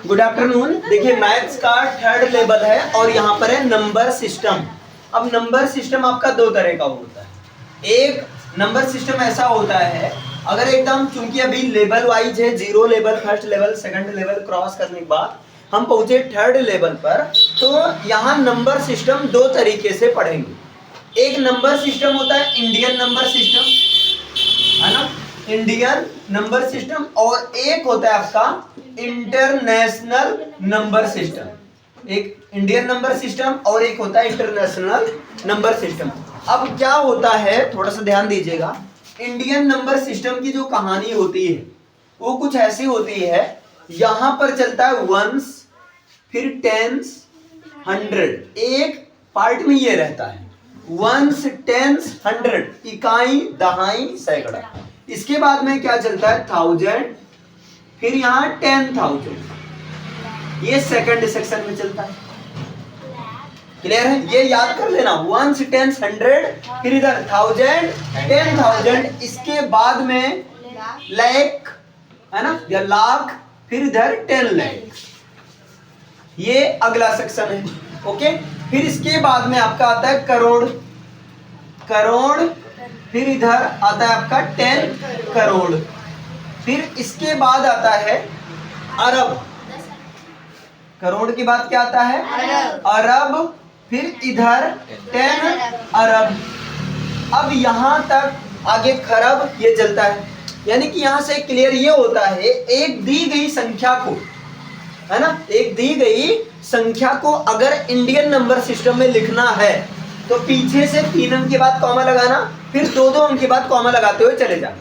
Good afternoon. देखिए maths का third level है और यहाँ पर है नंबर सिस्टम। अब नंबर सिस्टम आपका दो तरह का होता है। एक नंबर सिस्टम ऐसा होता है, अगर एकदम चूंकि अभी लेवल वाइज है, zero level, first level, second level cross करने के बाद हम पहुंचे थर्ड लेवल पर, तो यहाँ नंबर सिस्टम दो तरीके से पढ़ेंगे। एक नंबर सिस्टम होता है इंडियन नंबर सिस्टम, है ना, इंडियन नंबर सिस्टम, और एक होता है आपका इंटरनेशनल नंबर सिस्टम। एक इंडियन नंबर सिस्टम और एक होता है इंटरनेशनल नंबर सिस्टम। अब क्या होता है, थोड़ा सा ध्यान दीजिएगा। इंडियन नंबर सिस्टम की जो कहानी होती है वो कुछ ऐसी होती है, यहां पर चलता है वंस, फिर टेंस, हंड्रेड। एक पार्ट में ये रहता है वंस, टेंस, हंड्रेड, इकाई, दहाई, सैकड़ा। इसके बाद में क्या चलता है, थाउजेंड, फिर यहाँ 10,000। ये सेकंड सेक्शन में चलता है। क्लियर है? ये याद कर लेना, वंस, टेंस, हंड्रेड, फिर इधर थाउजेंड, 10,000, इसके बाद में लाख, है ना, या लाख, फिर इधर 10 लाख। ये अगला सेक्शन है। ओके, फिर इसके बाद में आपका आता है करोड़, करोड़, फिर इधर आता है आपका 10 करोड़, फिर इसके बाद आता है अरब। करोड़ के बाद क्या आता है, अरब, फिर इधर 10 अरब। अब यहां तक आगे खरब, ये चलता है। यानी कि यहां से क्लियर ये होता है, एक दी गई संख्या को, है ना, एक दी गई संख्या को अगर इंडियन नंबर सिस्टम में लिखना है तो पीछे से 3 अंक के बाद कॉमा लगाना, फिर 2-2 अंक के बाद कॉमा लगाते हुए चले जाना।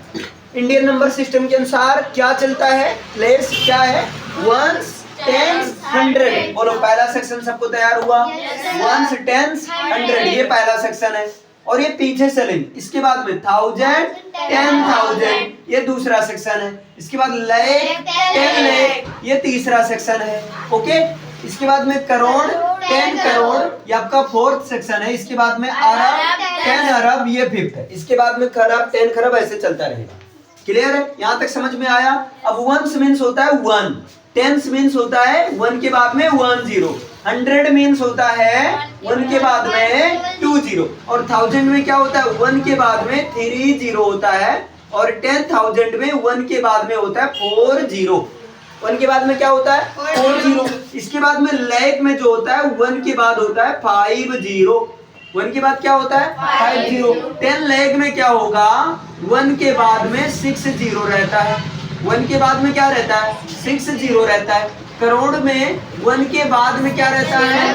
इंडियन नंबर सिस्टम के अनुसार क्या चलता है, प्लेस क्या है, वंस, टेंस, हंड्रेड। बोलो पहला सेक्शन सबको तैयार हुआ, वंस, टेंस, हंड्रेड, ये पहला सेक्शन है। और ये पीछे चलेंगे, इसके बाद में थाउजेंड, 10,000, ये दूसरा सेक्शन है। इसके बाद लाख, 10 लाख, ये तीसरा सेक्शन है। ओके, इसके बाद में करोड़, 10 करोड़, ये आपका फोर्थ सेक्शन है। इसके बाद में अरब, 10 अरब, ये फिफ्थ है। इसके बाद में खरब, 10 खरब, ऐसे चलता रहेगा। क्लियर है? यहां तक समझ में आया? अब वंस मीन्स होता है 1, टेंस मीन्स होता है 1 के बाद में 10, 100 मीन्स होता है 1 के बाद में 20, और 1000 में क्या होता है, 1 के बाद में 30 होता है, और 10,000 में 1 के बाद में होता है 40। 1 के बाद में क्या होता है, 40। इसके बाद में लाख में जो होता है 1 के बाद होता है 50। 1 के बाद क्या होता है, 50। 10 लाख में क्या होगा, 1 के बाद में 60 रहता है। 1 के बाद में क्या रहता है, 60 रहता है। करोड़ में 1 के बाद में क्या रहता है,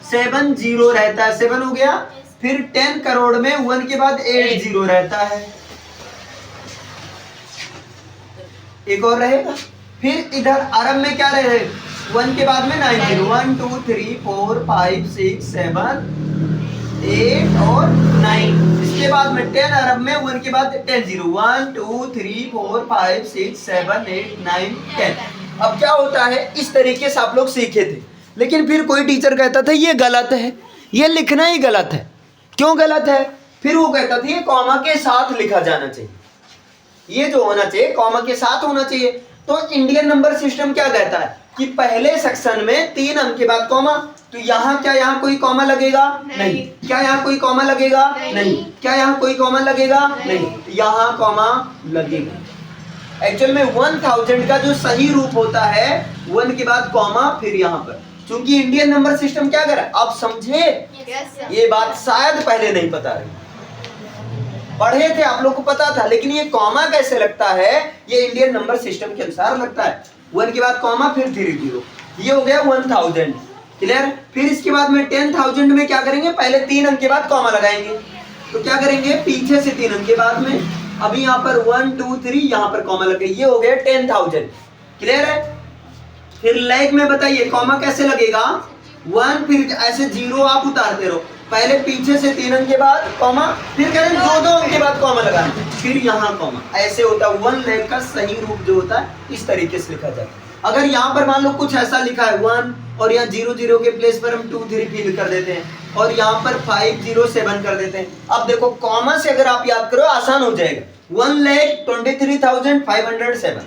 70 रहता है, 7 हो गया। फिर 10 करोड़ में 1 के बाद 80 रहता है, एक और रहेगा। फिर इधर अरब में क्या रहेगा, 1 के बाद में 90, 1 2 3 4 5 6 7 8 और 9। इसके बाद में 10 अरब में 1 के बाद 10 0, 1 2 3 4 5 6 7 8 9 10। अब क्या होता है, इस तरीके से आप लोग सीखे थे, लेकिन फिर कोई टीचर कहता था ये गलत है, ये लिखना ही गलत है। क्यों गलत है? फिर वो कहता था ये कॉमा के साथ लिखा जाना चाहिए, ये जो होना चाहिए कॉमा के साथ होना चाहिए। तो इंडियन नंबर सिस्टम क्या कहता है कि पहले सेक्शन में 3 अंक के बाद कॉमा, तो यहाँ क्या, यहाँ कोई कॉमा लगेगा नहीं। क्या यहाँ कोई कॉमा लगेगा नहीं। क्या यहाँ कोई कॉमा लगेगा नहीं, यहाँ कॉमा लगेगा। एक्चुअल में 1000 का जो सही रूप होता है 1 के बाद कॉमा, फिर यहाँ पर, क्योंकि इंडियन नंबर सिस्टम क्या कर रहा है, आप समझे? ये बात शायद पहले नहीं पता रही, पढ़े थे आप लोग को पता था, लेकिन ये कॉमा कैसे लगता है, ये इंडियन नंबर सिस्टम के अनुसार लगता है। 1 के बाद कॉमा, फिर 30, ये हो गया 1000। क्लियर? फिर इसके बाद में 10,000 में क्या करेंगे, पहले 3 अंक के बाद कॉमा लगाएंगे, तो क्या करेंगे, पीछे से 3 अंक के बाद में, अभी यहाँ पर 1 2 3, यहाँ पर कॉमा लगे, ये हो गया 10,000। क्लियर है? फिर लाख में बताइए कॉमा कैसे लगेगा, 1, फिर ऐसे 0 आप उतारते रहो, पहले पीछे से 3 अंक के बाद कॉमा, फिर करें 2-2 अंक के बाद कॉमा लगाना, फिर यहाँ कॉमा, ऐसे होता है। 1 लाख का सही रूप जो होता है इस तरीके से लिखा जाता है। अगर यहाँ पर मान लो कुछ ऐसा लिखा है 1, और यहाँ 0 के प्लेस पर हम 2 3 फिल कर देते हैं, और यहाँ पर 5 0 7 कर देते हैं। अब देखो कॉमा से अगर आप याद करो आसान हो जाएगा, 1,23,507,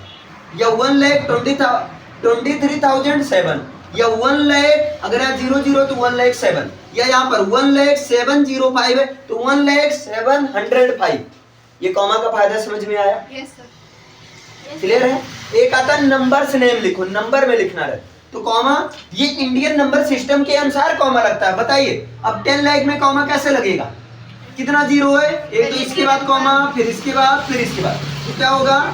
या 1,23,007 या 1,00,000, अगर यहाँ 00 तो 1,07 या यहाँ पर 1,07,05 है तो 1,07,105। ये कॉमा का फायदा समझ में आया? Yes sir. क्लियर है? एक आता नंबर्स नेम लिखो, नंबर में लिखना रहे तो कॉमा, ये इंडियन नंबर सिस्टम के अनुसार कॉमा लगता है। बताइए अब 10 लाख में कॉमा कैसे लगेगा? कितना जीरो है? एक तो इसके बाद कॉमा, फिर इसके बाद, फिर इसके बाद, तो क्या होगा?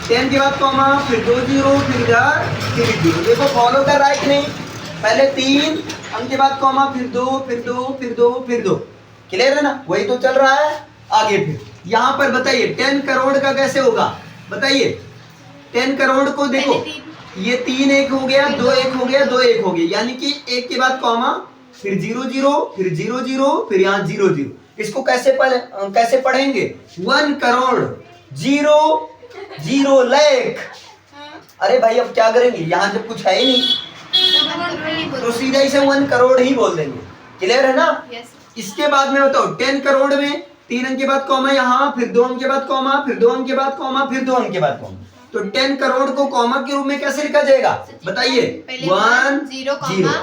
10 के बाद कॉमा, फिर 2 जीरो, फिर इधर 3 जीरो। देखो फॉलो कर रहा है कि नहीं? पहले 3 अंक के बाद कॉमा, फिर 2, फिर 2, फिर 2, फिर 2। क्लियर है ना? वही तो चल रहा है। आगे फिर यहाँ पर बताइए 10 करोड़ का कैसे होगा? बताइए 10 करोड़ को देखो, ये 3 एक हो गया, 2 एक हो गया, 2 एक हो गया, यानी कि 1 के बाद कॉमा, फिर 0 0, फिर 0 0, फिर यहाँ 0 0। इसको कैसे पढ़ेंगे? 1 करोड़ 0 0 लाख। अरे भाई अब क्या करेंगे? यहाँ जब कुछ है ही नहीं तो सीधा इसे 1 करोड़ ही बोल देंगे। क्लियर है ना? इसके बाद में बताओ 10 करोड़ में 3 अंक के बाद कॉमा यहाँ, फिर 2 अंक के बाद कॉमा, फिर 2 अंक के बाद कॉमा, फिर 2 अंक के बाद कॉमा। तो 10 करोड़ को कॉमा के रूप में कैसे लिखा जाएगा? बताइए 1 0,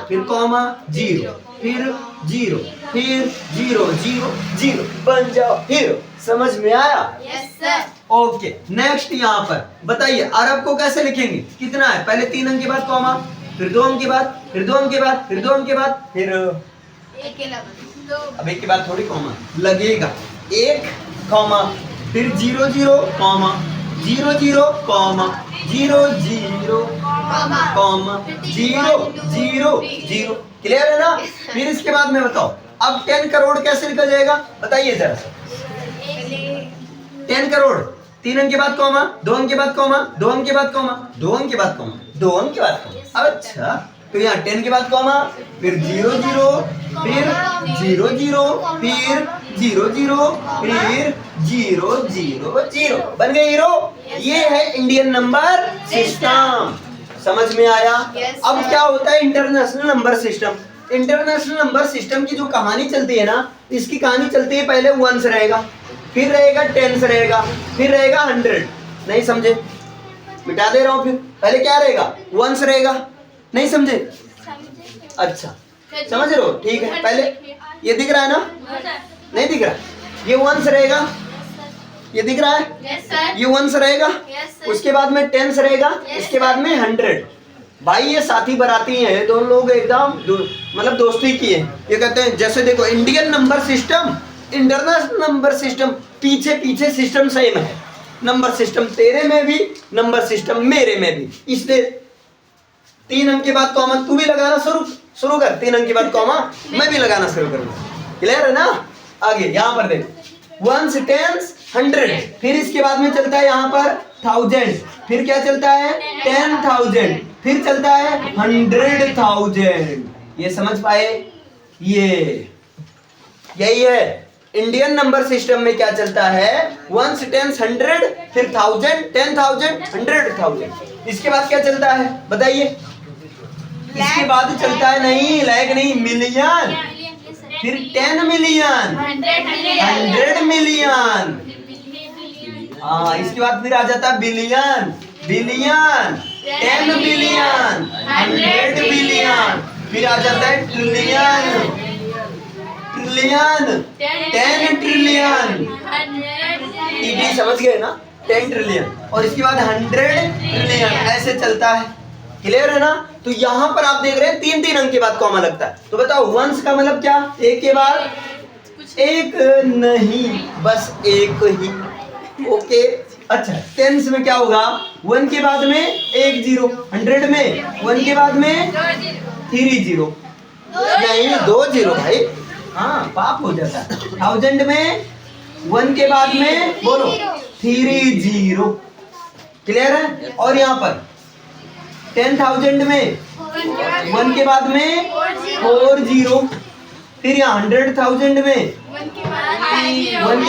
फिर कॉमा 0, फिर 0, फिर 0 0 0, बन जाओ हीरो। समझ में आया? Yes sir. ओके नेक्स्ट यहाँ पर बताइए अरब को कैसे लिखेंगे? कितना है? पहले 3 अंक के बाद कॉमा, फिर 2 अंक के बाद, फिर 2 अंक के बाद, फिर 2 अंक के बाद, फिर अब एक के बाद थोड़ी कॉमा लगेगा, 1 कॉमा, फिर 0 0 कॉमा, 0 0 कॉमा, 0 0 कॉमा, 0 0 0। क्लियर है ना? फिर इसके बाद में बताओ अब 10 करोड़ कैसे लिखा जाएगा? बताइए जरा। 10 करोड़ 3 अंक के बाद कॉमा, 2 अंक के बाद कॉमा, 2 अंक के बाद कॉमा, 2 अंक के बाद कॉमा, 2 अंक के बाद कॉमा। अच्छा तो यहाँ 10 के बाद कॉमा, फिर 0 0, फिर 0 0, फिर 0 0, फिर 0 0 0। बन गए हीरो। ये है इंडियन नंबर सिस्टम। समझ में आया? अब क्या होता है international number system? International number system की जो कहानी चलती है ना, इसकी कहानी चलती है पहले 1 रहेगा, फिर रहेगा 10 रहेगा, फिर रहेगा 100। नहीं समझे? मिटा दे रहा हूँ। फिर पहले क्या रहेगा? 1 रहेगा। नहीं समझे? अच्छा समझ रहे हो? ठीक है। पहले ये दिख रहा है ना? नहीं दिख रहा? ये 1 रहेगा, ये दिख रहा है? ये 1 रहेगा, उसके बाद में 10 रहेगा, इसके बाद में 100। भाई ये साथी बराती हैं, दोनों लोग एकदम मतलब दोस्ती की है। ये कहते हैं जैसे देखो Indian number system, international number system, पीछे पीछे सिस्टम सेम है। नंबर सिस्टम तेरे में भी, नंबर सिस्टम मेरे में भी। इसलिए 3 अंक के बाद कॉमा तू भी लगाना शुरू कर, 3 अंक के बाद कॉमा मैं भी लगाना शुरू करूंगा। क्लियर है ना? आगे यहाँ पर देखो 1 10 100, फिर इसके बाद में चलता है यहाँ पर 1000, फिर क्या चलता है? 10,000, फिर चलता है 100,000। ये समझ पाए? ये यही है इंडियन नंबर सिस्टम में क्या चलता है? 1 10 100, फिर 1000 10,000 100,000। इसके बाद क्या चलता है? बताइए। इसके बाद चलता है नहीं लाख नहीं, मिलियन, फिर 10 मिलियन, 100 मिलियन। हाँ इसके बाद फिर आ जाता है बिलियन, बिलियन, 10 बिलियन, 100 बिलियन, फिर आ जाता है ट्रिलियन, ट्रिलियन, 10 ट्रिलियन। टीवी समझ गए ना? 10 ट्रिलियन। और इसके बाद 100 ट्रिलियन, ऐसे चलता है। क्लियर है ना? तो यहाँ पर आप देख रहे हैं 3 अंक के बाद कॉमा लगता है। तो बताओ 1 का मतलब क्या? एक के बाद एक नहीं, बस एक ही। ओके अच्छा 10 में क्या होगा? 1 के बाद में 1 0, 100 में 1 के बाद में 3 0, नहीं 2 0 भाई, हाँ पाप हो जाता है। 1000 में 1 के बाद में बोलो 3 0। क्लियर है? और यहाँ पर 10,000 में 1 के बाद में 4 0, फिर यहाँ 100,000 में 1 के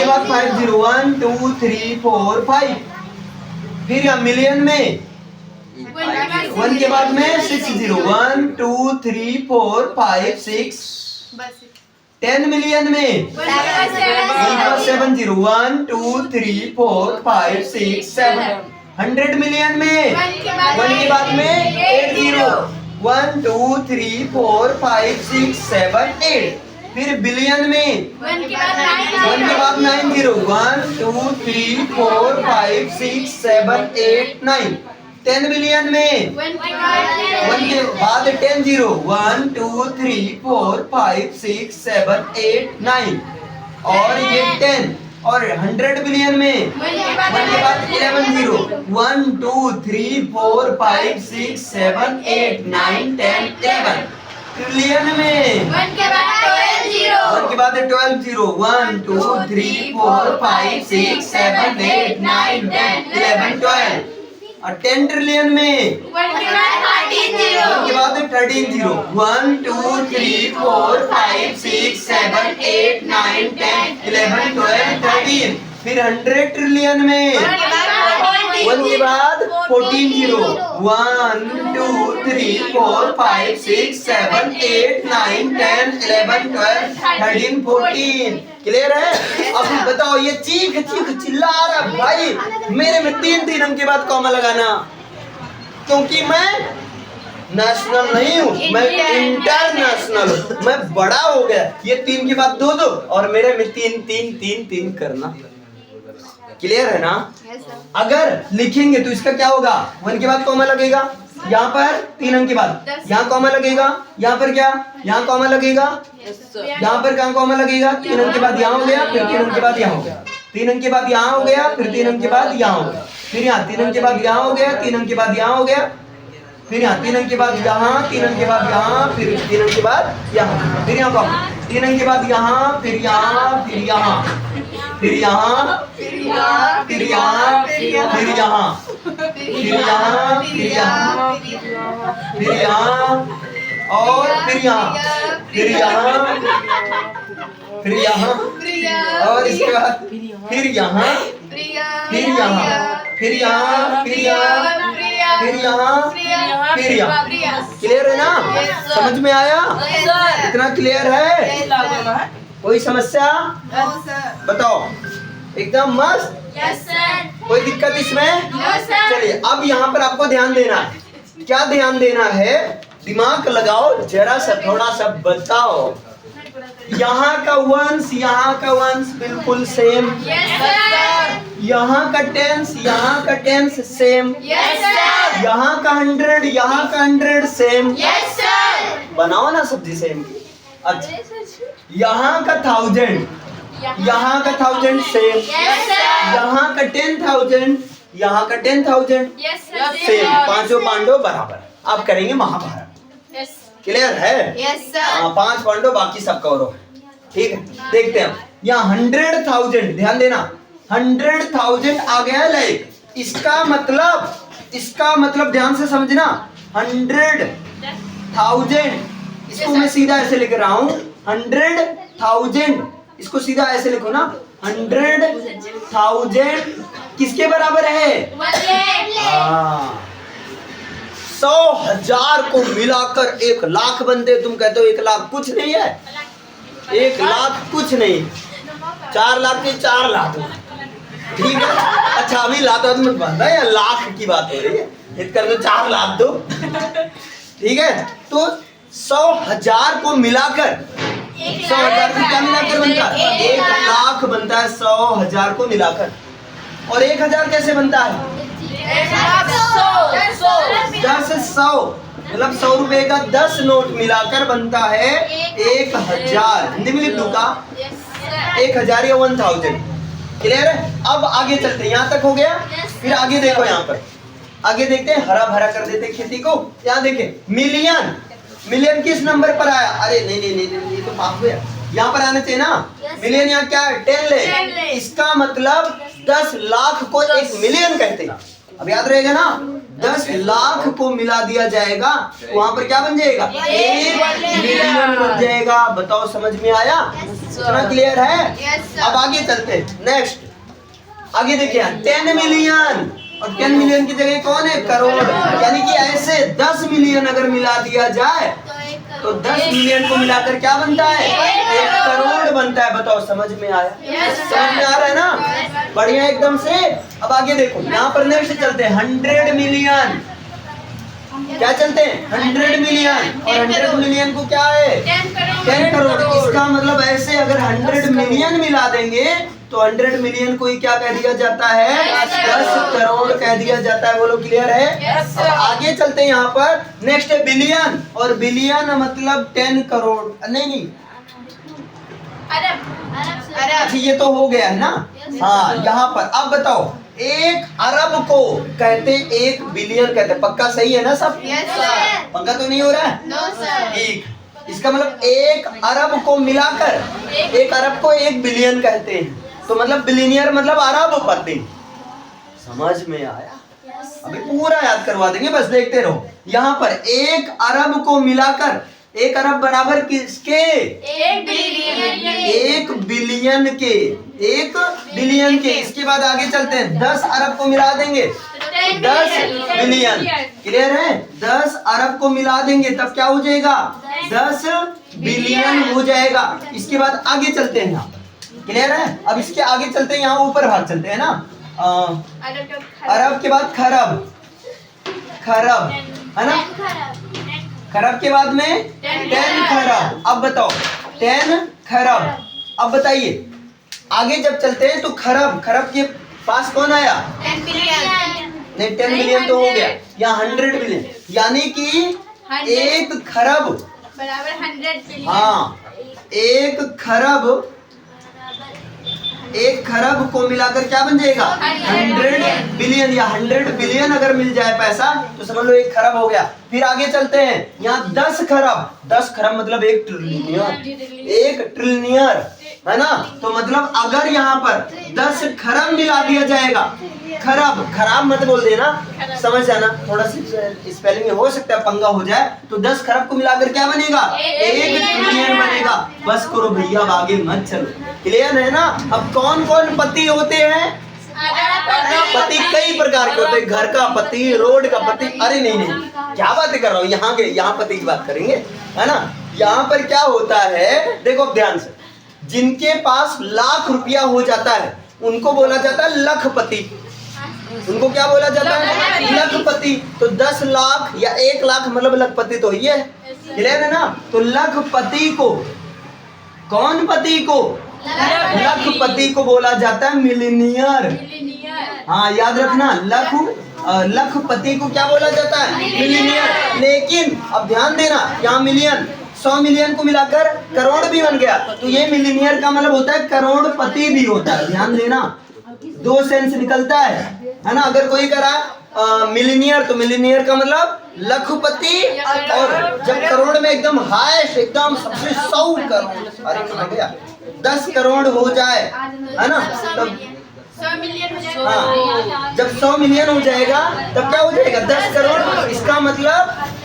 बाद 5 0, 1 2 3 4 5, फिर यहाँ मिलियन में 1 के बाद में 6 0, 1 2 3 4 5 6, 10 मिलियन में 7 0, 1 2 3 4 5 6 7, 100 मिलियन में 1 के बाद में 8 जीरो, 1 2 3 4 5 6 7 8। फिर बिलियन में 1 के बाद 9 जीरो, 1 2 3 4 5 6 7 8 9। 10 बिलियन में 1 के बाद 10 जीरो, 1 2 3 4 5 6 7 8 9 और ये 10। और 100 बिलियन में 1 के बाद 11 जीरो, 1 2 3 4 5 6 7 8 9 10 11। ट्रिलियन में 1 के बाद 12 जीरो, 1 2 3 4 5 6 7 8 9 10 11 12। और 10 ट्रिलियन में 1 के बाद 13 जीरो, 1 2 3 4 5 6 7 8 9 10 11 12 13। फिर 100 ट्रिलियन में 1 के बाद 14 जीरो, 1 2 3 4 5 6 7 8 9 10 11 12 13 14। क्लियर है? अब बताओ, ये चीख चीख चिल्ला रहा भाई मेरे में 3 अंक के बाद कॉमा लगाना, क्योंकि मैं नेशनल नहीं हूँ, मैं इंटरनेशनल हूँ, मैं बड़ा हो गया। ये 3 के बाद 2 2 और मेरे में 3 3 3 3 करना। क्लियर है ना? अगर लिखेंगे तो इसका क्या होगा, 1 के बाद कॉमा लगेगा, यहाँ पर 3 अंक के बाद यहाँ कॉमा लगेगा, यहाँ पर क्या, यहाँ कॉमा लगेगा, यहाँ पर कहाँ कॉमा लगेगा, 3 अंक के बाद यहाँ हो गया, फिर 3 अंक के बाद यहाँ हो गया, 3 अंक के बाद यहाँ हो गया, फिर 3 अंक के बाद यहाँ हो गया, फिर यहाँ 3 अंक के बाद यहाँ हो गया, 3 अंक के बाद यहाँ हो गया, फिर यहाँ 3 अंक के बाद यहाँ, 3 अंक के बाद यहाँ, फिर 3 अंक के बाद यहाँ, फिर यहाँ कॉमा, 3 अंक के बाद यहाँ, फिर यहाँ, फिर यहाँ, फिर यहाँ, फिर यहाँ, फिर यहाँ, फिर यहाँ, फिर यहाँ, फिर यहाँ, फिर यहाँ और फिर यहाँ, फिर यहाँ, फिर यहाँ और इसके बाद फिर यहाँ, फिर यहाँ, फिर यहाँ, फिर यहाँ, फिर यहाँ, फिर यहाँ। क्लियर है ना? समझ में आया? इतना क्लियर है? कोई समस्या? बताओ। एकदम मस्त? कोई दिक्कत इसमें? चलिए अब यहाँ पर आपको ध्यान देना है। क्या ध्यान देना है? दिमाग लगाओ जरा सा, थोड़ा सा बताओ। यहाँ का वंश यहाँ का वंश बिल्कुल सेम, यहाँ का टेंस सेम, यहाँ का 100 यहाँ का 100 सेम। बनाओ ना सब्जी सेम की। अच्छा, यहाँ का 1000 यहाँ का 1000 सेम, यहाँ का 10,000 यहाँ का 10,000 सेम। पांचों पांडव बराबर। आप करेंगे महाभारत। क्लियर है? हाँ, 5 पांडव, बाकी सब कौरव। ठीक है, देखते हैं यहाँ 100,000। ध्यान देना, 100,000 आ गया लाइक। इसका मतलब ध्यान से समझना, 100,000 इसको मैं सीधा ऐसे लिख रहा हूँ, 100,000 इसको सीधा ऐसे लिखो ना, 100,000 किसके बराबर है? 100,000 को मिलाकर 1 लाख बनते। तुम कहते हो 1 लाख कुछ नहीं है, 1 लाख कुछ नहीं, 4 लाख के 4 लाख। ठीक है, अच्छा अभी लाख मत बनता है, लाख की बात हो रही है, इतना तो 4 लाख दो। ठीक है, तो 100,000 को मिलाकर 100,000 को क्या मिलाकर बनता है? 1 लाख बनता है 100,000 को मिलाकर। और 1,000 कैसे बनता है? 10 100 मतलब 100 रुपए का 10 नोट मिलाकर बनता है 1,000। हिंदी में लिख दूंगा 1,000 या 1,000। क्लियर है? अब आगे चलते हैं, यहाँ तक हो गया। फिर आगे देखो, यहाँ पर आगे देखते हैं, हरा भरा कर देते खेती को। यहाँ देखें, मिलियन किस नंबर पर आया? अरे नहीं, ये तो पाप हुआ। यहाँ पर आना चाहिए ना। मिलियन यहाँ क्या है? 10 लाख। इसका मतलब 10 लाख को 1 मिलियन कहते हैं। अब याद रहेगा ना, 10 लाख को मिला दिया जाएगा, वहां पर क्या बन जाएगा? 1 मिलियन बन जाएगा। बताओ, समझ में आया? इतना क्लियर है? अब आगे चलते, नेक्स्ट आगे देखिए, 10 मिलियन। और 10 मिलियन की जगह कौन है? करोड़। यानी कि ऐसे 10 मिलियन अगर मिला दिया जाए तो 10 मिलियन को मिलाकर क्या बनता है? 1 करोड़ बनता है। बताओ समझ में आया? समझ में आ रहा है ना? बढ़िया एकदम से। अब आगे देखो, यहाँ पर नेक्स्ट चलते हैं 100 मिलियन। क्या चलते हैं? 100 मिलियन। और 100 मिलियन को क्या है? 10 करोड़। इसका मतलब ऐसे अगर 100 मिलियन मिला देंगे तो 100 मिलियन को ही क्या कह दिया जाता है? 10 करोड़ कह दिया जाता है। बोलो क्लियर है? अब आगे चलते हैं, यहाँ पर नेक्स्ट है बिलियन। और बिलियन मतलब 10 करोड़ नहीं, अच्छा ये तो हो गया है ना। हाँ, यहाँ पर अब बताओ, 1 अरब को कहते हैं 1 बिलियन कहते हैं। पक्का सही है ना सब? पक्का तो नहीं हो रहा है? ठीक, इसका मतलब 1 अरब को मिलाकर 1 अरब को 1 बिलियन कहते हैं। तो मतलब बिलियनियर मतलब अरबपति। समझ में आया? अभी पूरा याद करवा देंगे, बस देखते रहो। यहाँ पर 1 अरब को मिलाकर 1 अरब बराबर किसके? 1 बिलियन के। 1 बिलियन के। इसके बाद आगे चलते हैं, 10 अरब को मिला देंगे 10 बिलियन। क्लियर है? 10 अरब को मिला देंगे तब क्या हो जाएगा? 10 बिलियन हो जाएगा। इसके बाद आगे चलते हैं यहाँ। क्लियर है? अब इसके आगे चलते हैं, यहाँ ऊपर भाग चलते हैं ना। अरब के बाद खरब, खरब है ना। खरब के बाद में 10 खरब। अब बताओ 10 खरब। अब बताइए आगे जब चलते हैं तो खरब, खरब के पास कौन आया? 10 बिलियन। नहीं, 10 बिलियन तो हो गया। यहाँ 100 बिलियन, यानी कि 1 खरब बराबर 100 बिलियन। हाँ, 1 खरब, 1 खरब को मिलाकर क्या बन जाएगा? 100 बिलियन। या 100 बिलियन अगर मिल जाए पैसा तो समझ लो 1 खरब हो गया। फिर आगे चलते हैं, यहाँ 10 खरब। 10 खरब मतलब 1 ट्रिलियन, 1 ट्रिलियन है ना। तो मतलब अगर यहाँ पर 10 खरब मिला दिया जाएगा, खरब, खराब मत बोल देना, समझ जाना। थोड़ा सा स्पेलिंग में हो सकता है पंगा हो जाए। तो 10 खरब को मिलाकर क्या बनेगा? 1 ट्रिलियन बनेगा। बस करो भैया, अब आगे मत चलो। क्लियर है ना? अब कौन कौन पति होते हैं? पति कई प्रकार के होते हैं। घर का पति, रोड का पति। अरे नहीं नहीं, क्या बातें कर रहा हूँ, यहाँ पति की बात करेंगे, है ना। यहाँ पर क्या होता है, देखो ध्यान से, जिनके पास लाख रुपया हो जाता है उनको बोला जाता है लखपति। उनको क्या बोला जाता है? लखपति। तो 10 लाख या 1 लाख मतलब लखपति तो ही है। क्लियर है ना? तो लखपति को, कौन पति को? लखपति को बोला जाता है मिलीनियर। हाँ याद रखना, लखपति को क्या बोला जाता है? मिलीनियर। लेकिन अब ध्यान देना, यहाँ मिलियन, 100 मिलियन को मिलाकर करोड़ भी बन गया। तो ये मिलीनियर का मतलब होता है करोड़पति भी होता है। ध्यान देना, 2 सेंस निकलता है ना। अगर कोई करा मिलीनियर तो मिलीनियर का मतलब लखपति। और जब करोड़ में एकदम हाईएस्ट, एकदम सबसे 100 करोड़, अरे कहाँ गया, 10 करोड़ हो जाए, है ना, तब 100 मिलियन हो जाएगा। हाँ, जब 100 मिलियन हो जाएगा तब क्या हो जाएगा? 10 करोड़। इसका मतलब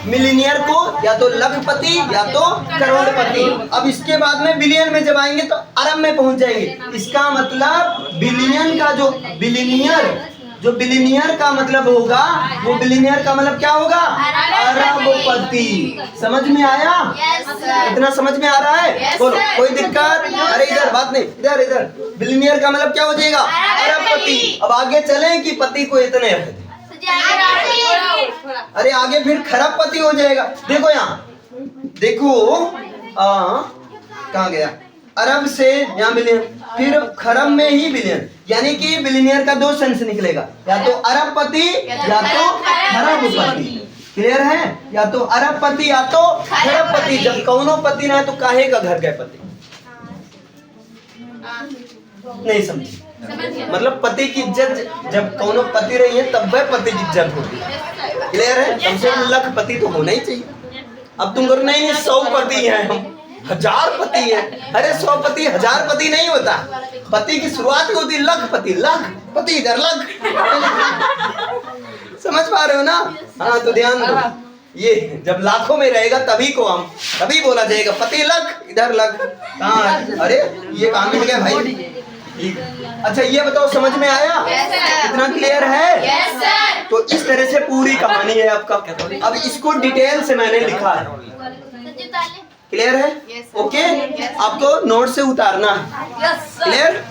मिलीनियर को या तो लखपति या तो करोड़पति। अब इसके बाद में बिलियन में जब आएंगे तो अरब में पहुंच जाएंगे। इसका मतलब बिलियन का जो बिलियनियर का मतलब होगा, वो बिलियनियर का मतलब क्या होगा? अरबपति। समझ में आया? इतना समझ में आ रहा है? बोलो कोई दिक्कत? अरे इधर बात नहीं, इधर बिलियनियर का मतलब क्या हो जाएगा? अरबपति। अब आगे चले कि पति को इतने रखते, अरे आगे फिर खरबपति हो जाएगा। देखो यहाँ, देखो कहाँ गया? अरब से यहाँ बिलियन, फिर खरब में ही बिलियन, यानी कि बिलियनियर का 2 सेंस निकलेगा, या तो अरबपति या तो खरबपति। क्लियर है? या तो अरबपति या तो खरबपति। जब कौनो पति ना है तो काहे का घर गए पति? नहीं समझे? मतलब पति की इज्जत जब कौनो पति रही है तब वह पति की इज्जत होती है। क्लियर है? कम से कम लखपति तो होना ही चाहिए। अब तुम करो नहीं 100 पति है, हम 1000 पति है। अरे 100 पति 1000 पति नहीं होता। पति की शुरुआत होती है लखपति, लखपति इधर लख। समझ पा रहे हो ना? हाँ तो ध्यान दो, ये जब लाखों में रहेगा तभी बोला जाएगा पति लख, इधर लख। हाँ अरे ये काम मिल गया भाई, ठीक। अच्छा ये बताओ समझ में आया? Yes, sir. इतना क्लियर है? Yes, sir. तो इस तरह से पूरी कहानी है आपका। अब इसको डिटेल से मैंने लिखा है, क्लियर है? Yes, sir. Okay, Yes. आपको नोट से उतारना है, क्लियर?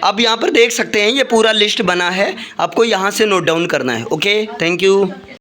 अब यहाँ पर देख सकते हैं ये पूरा लिस्ट बना है, आपको यहाँ से नोट डाउन करना है। Okay, thank you.